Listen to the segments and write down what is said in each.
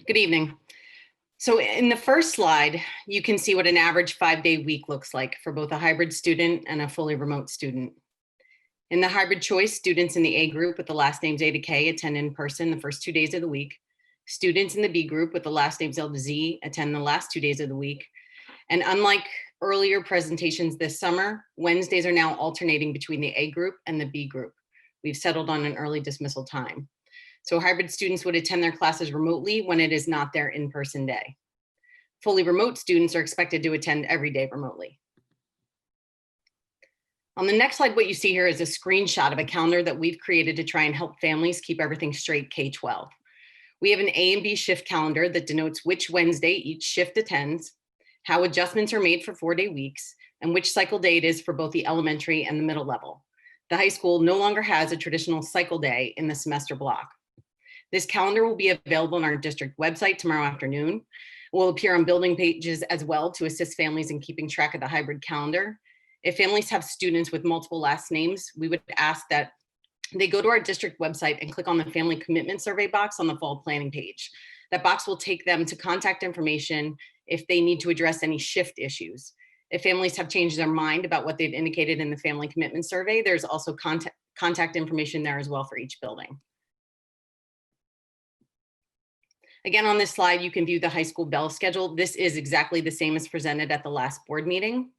Good evening. So in the first slide, you can see what an average 5-day week looks like for both a hybrid student and a fully remote student. In the hybrid choice, students in the A group with the last names A to K attend in person the first 2 days of the week. Students in the B group with the last names L to Z attend the last 2 days of the week. And unlike earlier presentations this summer, Wednesdays are now alternating between the A group and the B group. We've settled on an early dismissal time. So hybrid students would attend their classes remotely when it is not their in-person day. Fully remote students are expected to attend every day remotely. On the next slide, what you see here is a screenshot of a calendar that we've created to try and help families keep everything straight K-12. We have an A and B shift calendar that denotes which Wednesday each shift attends, how adjustments are made for 4-day weeks, and which cycle day it is for both the elementary and the middle level. The high school no longer has a traditional cycle day in the semester block. This calendar will be available on our district website tomorrow afternoon. It will appear on building pages as well to assist families in keeping track of the hybrid calendar. If families have students with multiple last names, we would ask that they go to our district website and click on the family commitment survey box on the fall planning page. That box will take them to contact information if they need to address any shift issues. If families have changed their mind about what they've indicated in the family commitment survey, there's also contact information there as well for each building. Again, on this slide, you can view the high school bell schedule. This is exactly the same as presented at the last board meeting.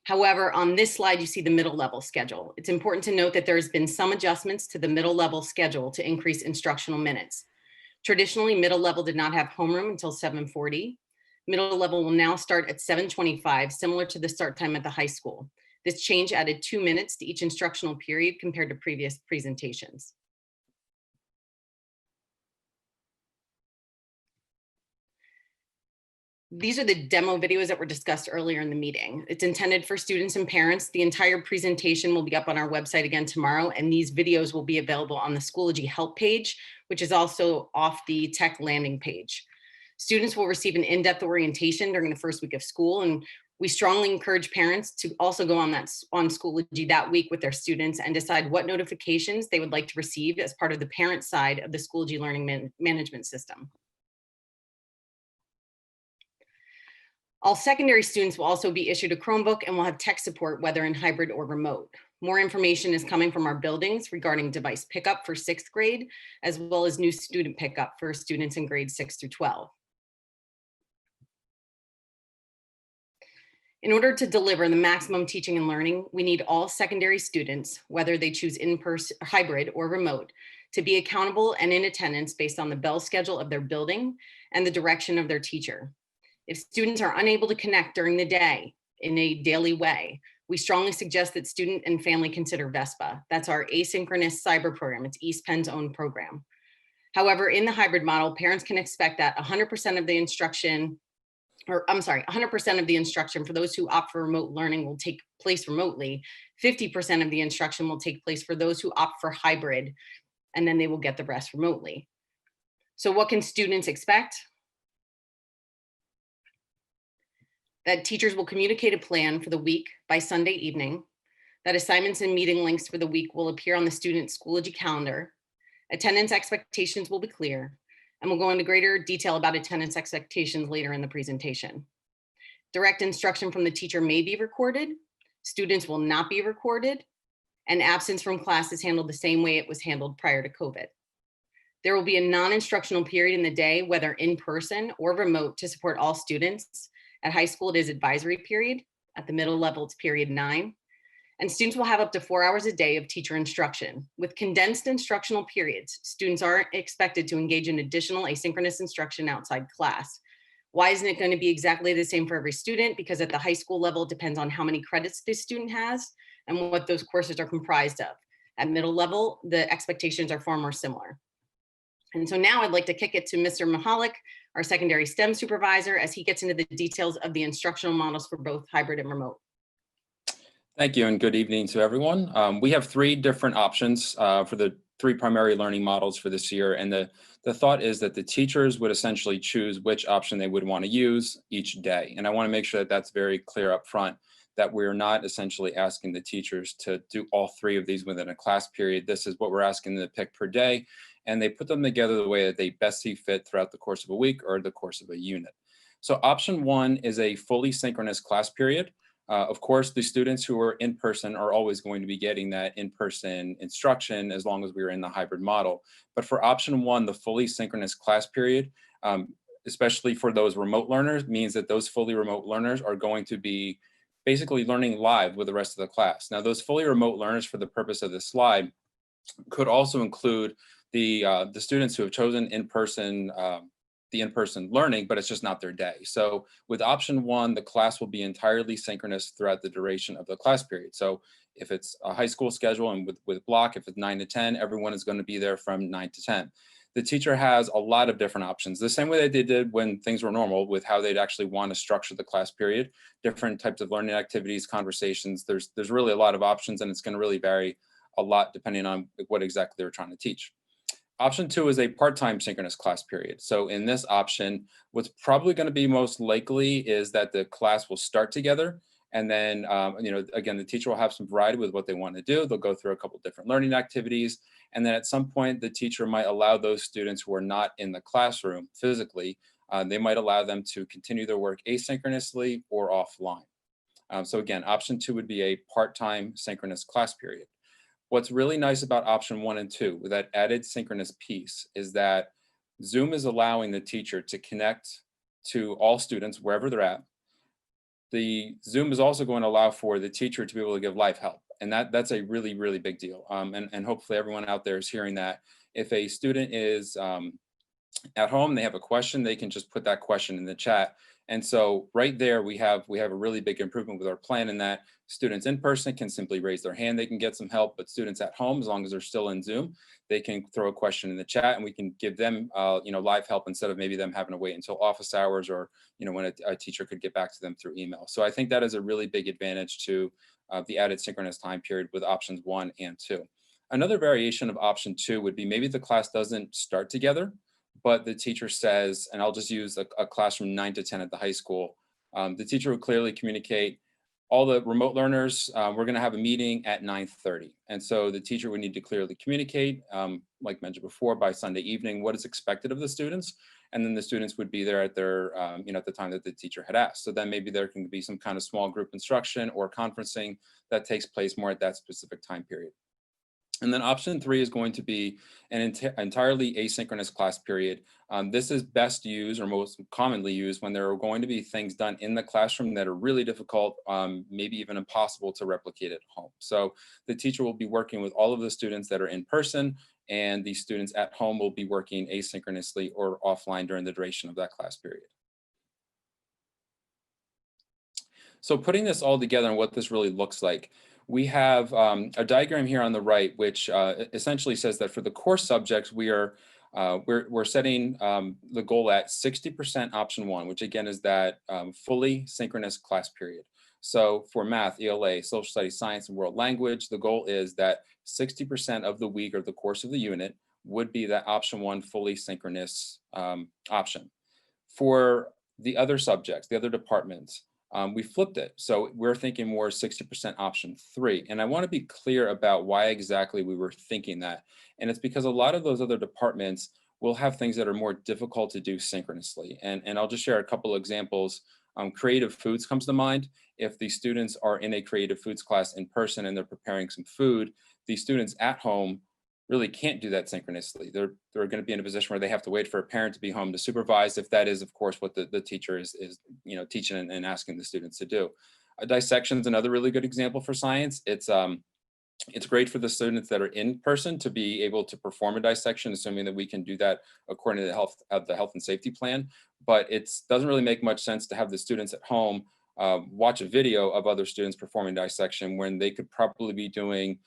However, on this slide, you see the middle level schedule. It's important to note that there's been some adjustments to the middle level schedule to increase instructional minutes. Traditionally, middle level did not have homeroom until 7:40. Middle level will now start at 7:25, similar to the start time at the high school. This change added 2 minutes to each instructional period compared to previous presentations. These are the demo videos that were discussed earlier in the meeting. It's intended for students and parents. The entire presentation will be up on our website again tomorrow, and these videos will be available on the Schoology help page, which is also off the tech landing page. Students will receive an in-depth orientation during the first week of school, and we strongly encourage parents to also go on Schoology that week with their students and decide what notifications they would like to receive as part of the parent side of the Schoology learning management system. All secondary students will also be issued a Chromebook and will have tech support whether in hybrid or remote. More information is coming from our buildings regarding device pickup for 6th grade, as well as new student pickup for students in grades 6 through 12. In order to deliver the maximum teaching and learning, we need all secondary students, whether they choose in-person, hybrid, or remote, to be accountable and in attendance based on the bell schedule of their building and the direction of their teacher. If students are unable to connect during the day in a daily way, we strongly suggest that student and family consider VESPA. That's our asynchronous cyber program. It's East Penn's own program. However, in the hybrid model, parents can expect that 100% of the instruction, 100% of the instruction for those who opt for remote learning will take place remotely. 50% of the instruction will take place for those who opt for hybrid, and then they will get the rest remotely. So what can students expect? That teachers will communicate a plan for the week by Sunday evening, that assignments and meeting links for the week will appear on the student's Schoology calendar, attendance expectations will be clear, and we'll go into greater detail about attendance expectations later in the presentation. Direct instruction from the teacher may be recorded, students will not be recorded, and absence from class is handled the same way it was handled prior to COVID. There will be a non-instructional period in the day, whether in person or remote, to support all students. At high school, it is advisory period. At the middle level, it's period 9. And students will have up to 4 hours a day of teacher instruction. With condensed instructional periods, students aren't expected to engage in additional asynchronous instruction outside class. Why isn't it going to be exactly the same for every student? Because at the high school level, it depends on how many credits the student has and what those courses are comprised of. At middle level, the expectations are far more similar. And so now I'd like to kick it to Mr. Mahalik, our secondary STEM supervisor, as he gets into the details of the instructional models for both hybrid and remote. Thank you and good evening to everyone. We have 3 different options for the 3 primary learning models for this year. And the thought is that the teachers would essentially choose which option they would want to use each day. And I want to make sure that that's very clear up front, that we're not essentially asking the teachers to do all 3 of these within a class period. This is what we're asking them to pick per day. and they put them together the way that they best see fit throughout the course of a week or the course of a unit. So option one is a fully synchronous class period. Of course, the students who are in person are always going to be getting that in-person instruction as long as we are in the hybrid model. But for option one, the fully synchronous class period, especially for those remote learners, means that those fully remote learners are going to be basically learning live with the rest of the class. Now, those fully remote learners, for the purpose of this slide, could also include the students who have chosen the in-person learning, but it's just not their day. So with option one, the class will be entirely synchronous throughout the duration of the class period. So if it's a high school schedule and with block, if it's 9 to 10, everyone is going to be there from 9 to 10. The teacher has a lot of different options, the same way that they did when things were normal with how they'd actually want to structure the class period, different types of learning activities, conversations. There's really a lot of options, and it's going to really vary a lot depending on what exactly they're trying to teach. Option two is a part-time synchronous class period. So in this option, what's probably going to be most likely is that the class will start together. And then, again, the teacher will have some variety with what they want to do. They'll go through a couple different learning activities. And then at some point, the teacher might allow those students who are not in the classroom physically, they might allow them to continue their work asynchronously or offline. So again, option two would be a part-time synchronous class period. What's really nice about option one and two with that added synchronous piece is that Zoom is allowing the teacher to connect to all students wherever they're at. The Zoom is also going to allow for the teacher to be able to give live help. And that's a really, really big deal. And hopefully everyone out there is hearing that. If a student is at home, they have a question, they can just put that question in the chat. And so right there, we have a really big improvement with our plan in that students in person can simply raise their hand, they can get some help, but students at home, as long as they're still in Zoom, they can throw a question in the chat and we can give them live help instead of maybe them having to wait until office hours or when a teacher could get back to them through email. So I think that is a really big advantage to the added synchronous time period with options one and two. Another variation of option two would be maybe the class doesn't start together, but the teacher says, and I'll just use a class from 9 to 10 at the high school, the teacher would clearly communicate, all the remote learners, we're going to have a meeting at 9:30. And so the teacher would need to clearly communicate, like mentioned before, by Sunday evening, what is expected of the students. And then the students would be there at their, at the time that the teacher had asked. So then maybe there can be some kind of small group instruction or conferencing that takes place more at that specific time period. And then option three is going to be an entirely asynchronous class period. This is best used or most commonly used when there are going to be things done in the classroom that are really difficult, maybe even impossible to replicate at home. So the teacher will be working with all of the students that are in person, and the students at home will be working asynchronously or offline during the duration of that class period. So putting this all together and what this really looks like, we have a diagram here on the right, which essentially says that for the core subjects, we're setting the goal at 60% option one, which again is that fully synchronous class period. So for math, ELA, social studies, science, and world language, the goal is that 60% of the week or the course of the unit would be that option one fully synchronous option. For the other subjects, the other departments, we flipped it. So we're thinking more 60% option three. And I want to be clear about why exactly we were thinking that. And it's because a lot of those other departments will have things that are more difficult to do synchronously. And I'll just share a couple of examples. Creative foods comes to mind. If the students are in a creative foods class in person and they're preparing some food, the students at home really can't do that synchronously. They're going to be in a position where they have to wait for a parent to be home to supervise, if that is, of course, what the teacher is teaching and asking the students to do. Dissection is another really good example for science. It's great for the students that are in person to be able to perform a dissection, assuming that we can do that according to the health and safety plan. But it doesn't really make much sense to have the students at home watch a video of other students performing dissection when they could probably be doing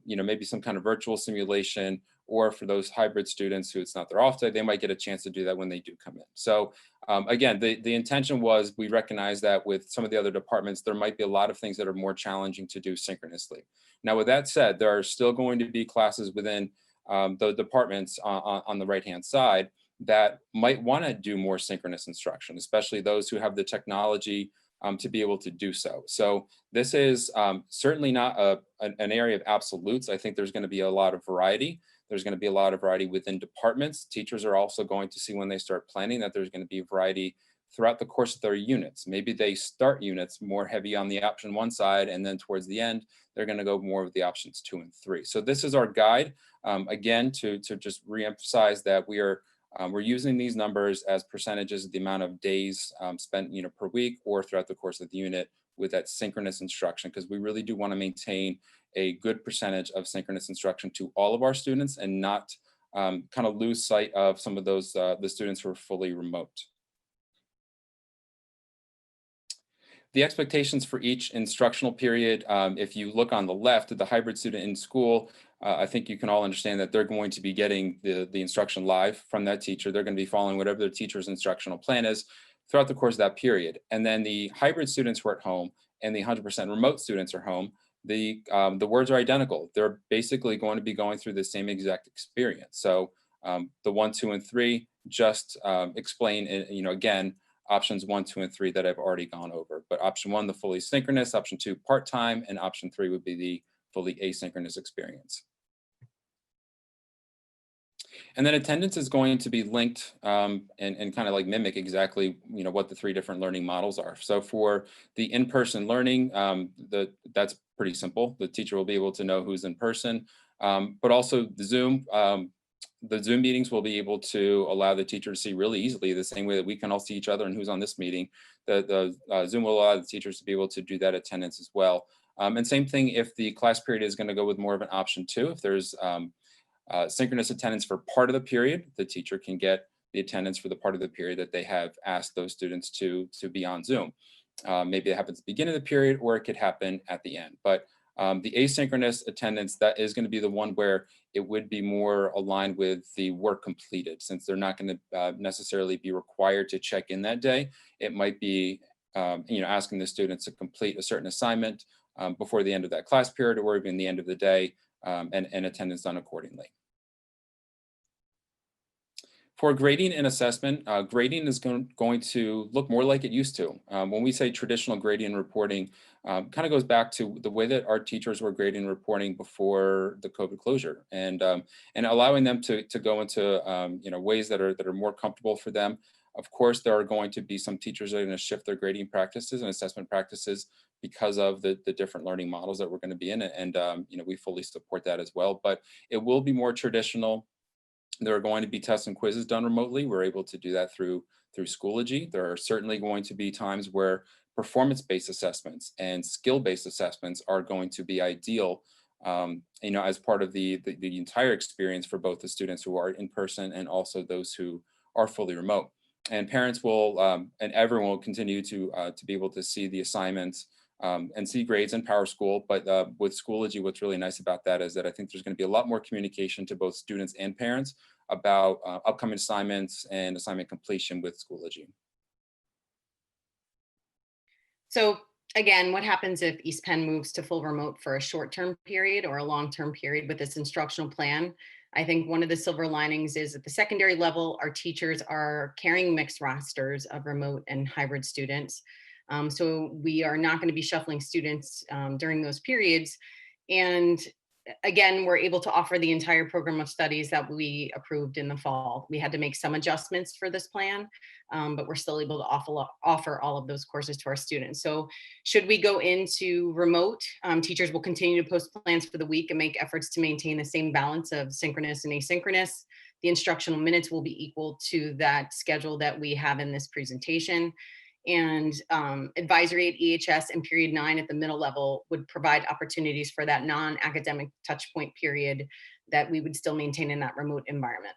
maybe some kind of virtual simulation, or for those hybrid students who it's not their off day, they might get a chance to do that when they do come in. So again, the intention was, we recognize that with some of the other departments, there might be a lot of things that are more challenging to do synchronously. Now, with that said, there are still going to be classes within the departments on the right-hand side that might want to do more synchronous instruction, especially those who have the technology to be able to do so. So this is certainly not an area of absolutes. I think there's going to be a lot of variety. There's going to be a lot of variety within departments. Teachers are also going to see when they start planning that there's going to be variety throughout the course of their units. Maybe they start units more heavy on the option 1 side, and then towards the end, they're going to go more of the options 2 and 3. So this is our guide, again, to just reemphasize that we're using these numbers as percentages of the amount of days spent, per week or throughout the course of the unit with that synchronous instruction, because we really do want to maintain a good percentage of synchronous instruction to all of our students and not kind of lose sight of some of those the students who are fully remote. The expectations for each instructional period, if you look on the left at the hybrid student in school, I think you can all understand that they're going to be getting the instruction live from that teacher. They're going to be following whatever their teacher's instructional plan is throughout the course of that period. And then the hybrid students who are at home and the 100% remote students are home, the words are identical. They're basically going to be going through the same exact experience. So the 1, 2, and 3 just explain, again, options 1, 2, and 3 that I've already gone over. But option 1, the fully synchronous, option 2, part-time, and option 3 would be the fully asynchronous experience. And then attendance is going to be linked and kind of like mimic exactly what the 3 different learning models are. So for the in-person learning, that's pretty simple. The teacher will be able to know who's in person, but also the Zoom meetings will be able to allow the teacher to see really easily, the same way that we can all see each other and who's on this meeting. The Zoom will allow the teachers to be able to do that attendance as well. And same thing if the class period is going to go with more of an option 2. If there's synchronous attendance for part of the period, the teacher can get the attendance for the part of the period that they have asked those students to be on Zoom. Maybe it happens at the beginning of the period, or it could happen at the end. But the asynchronous attendance, that is going to be the one where it would be more aligned with the work completed, since they're not going to necessarily be required to check in that day. It might be asking the students to complete a certain assignment before the end of that class period, or even the end of the day, and attendance done accordingly. For grading and assessment, grading is going to look more like it used to. When we say traditional grading and reporting, kind of goes back to the way that our teachers were grading and reporting before the COVID closure, and allowing them to go into ways that are more comfortable for them. Of course, there are going to be some teachers that are going to shift their grading practices and assessment practices because of the different learning models that we're going to be in, and we fully support that as well. But it will be more traditional. There are going to be tests and quizzes done remotely. We're able to do that through Schoology. There are certainly going to be times where performance-based assessments and skill-based assessments are going to be ideal, as part of the entire experience for both the students who are in person and also those who are fully remote. And parents will and everyone will continue to be able to see the assignments and see grades in PowerSchool. But with Schoology, what's really nice about that is that I think there's going to be a lot more communication to both students and parents about upcoming assignments and assignment completion with Schoology. So again, what happens if East Penn moves to full remote for a short-term period or a long-term period with this instructional plan? I think one of the silver linings is at the secondary level, our teachers are carrying mixed rosters of remote and hybrid students. So we are not going to be shuffling students during those periods. And again, we're able to offer the entire program of studies that we approved in the fall. We had to make some adjustments for this plan, but we're still able to offer all of those courses to our students. So should we go into remote, teachers will continue to post plans for the week and make efforts to maintain the same balance of synchronous and asynchronous. The instructional minutes will be equal to that schedule that we have in this presentation. And advisory at EHS and period 9 at the middle level would provide opportunities for that non-academic touch point period that we would still maintain in that remote environment.